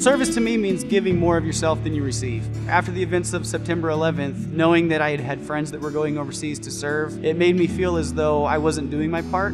Service to me means giving more of yourself than you receive. After the events of September 11th, knowing that I had had friends that were going overseas to serve, it made me feel as though I wasn't doing my part.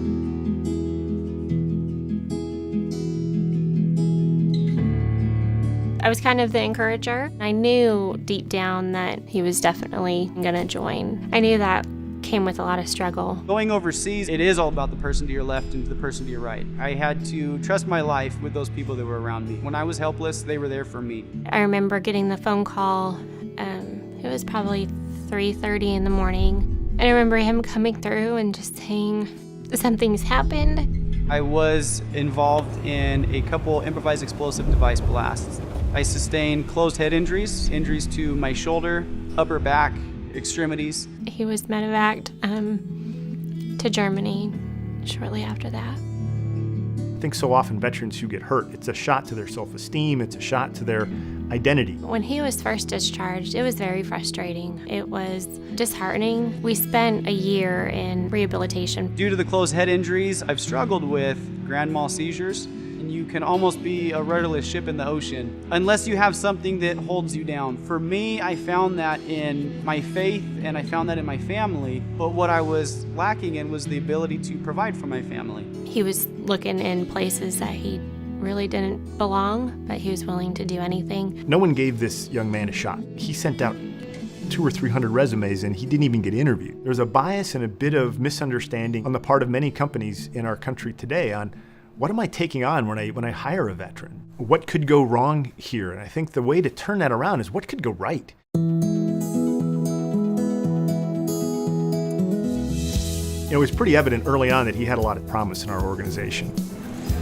I was kind of the encourager. I knew deep down that he was definitely gonna join. I knew that came with a lot of struggle. Going overseas, it is all about the person to your left and the person to your right. I had to trust my life with those people that were around me. When I was helpless, they were there for me. I remember getting the phone call. It was probably 3:30 in the morning. And I remember him coming through and just saying, something's happened. I was involved in a couple improvised explosive device blasts. I sustained closed head injuries to my shoulder, upper back, extremities. He was medevaced to Germany shortly after that. I think so often veterans who get hurt, it's a shot to their self-esteem, it's a shot to their identity. When he was first discharged, it was very frustrating. It was disheartening. We spent a year in rehabilitation. Due to the closed head injuries, I've struggled with grand mal seizures. And you can almost be a rudderless ship in the ocean unless you have something that holds you down. For me, I found that in my faith and I found that in my family, but what I was lacking in was the ability to provide for my family. He was looking in places that he really didn't belong, but he was willing to do anything. No one gave this young man a shot. He sent out 200 or 300 resumes and he didn't even get interviewed. There's a bias and a bit of misunderstanding on the part of many companies in our country today on what am I taking on when I hire a veteran? What could go wrong here? And I think the way to turn that around is what could go right? It was pretty evident early on that he had a lot of promise in our organization.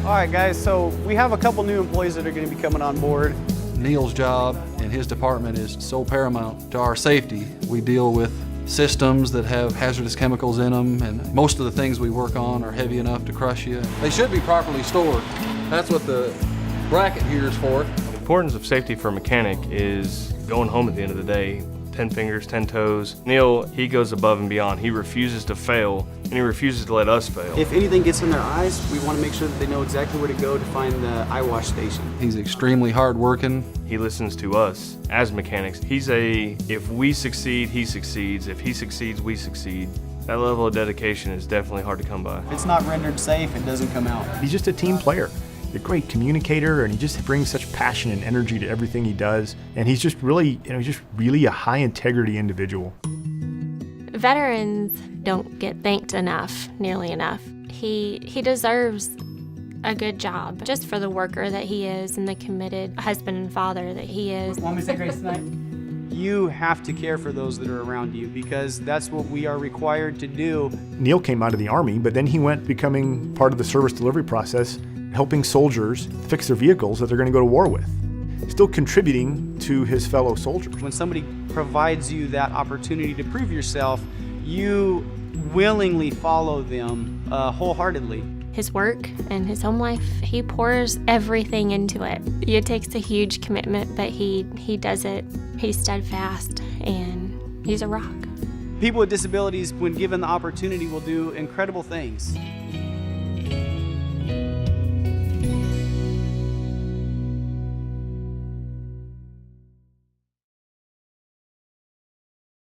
All right, guys, so we have a couple new employees that are going to be coming on board. Neil's job in his department is so paramount to our safety. We deal with systems that have hazardous chemicals in them, and most of the things we work on are heavy enough to crush you. They should be properly stored. That's what the bracket here is for. The importance of safety for a mechanic is going home at the end of the day. 10 fingers, 10 toes. Neil, he goes above and beyond. He refuses to fail, and he refuses to let us fail. If anything gets in their eyes, we want to make sure that they know exactly where to go to find the eye wash station. He's extremely hardworking. He listens to us as mechanics. He's if we succeed, he succeeds. If he succeeds, we succeed. That level of dedication is definitely hard to come by. If it's not rendered safe, it doesn't come out. He's just a team player. He's a great communicator, and he just brings such passion and energy to everything he does. And he's just really, a high integrity individual. Veterans don't get thanked nearly enough. He deserves a good job just for the worker that he is and the committed husband and father that he is. Want me to say grace tonight? You have to care for those that are around you because that's what we are required to do. Neil came out of the Army, but then he went becoming part of the service delivery process, helping soldiers fix their vehicles that they're going to go to war with, still contributing to his fellow soldiers. When somebody provides you that opportunity to prove yourself, you willingly follow them wholeheartedly. His work and his home life, he pours everything into it. It takes a huge commitment, but he does it. He's steadfast, and he's a rock. People with disabilities, when given the opportunity, will do incredible things.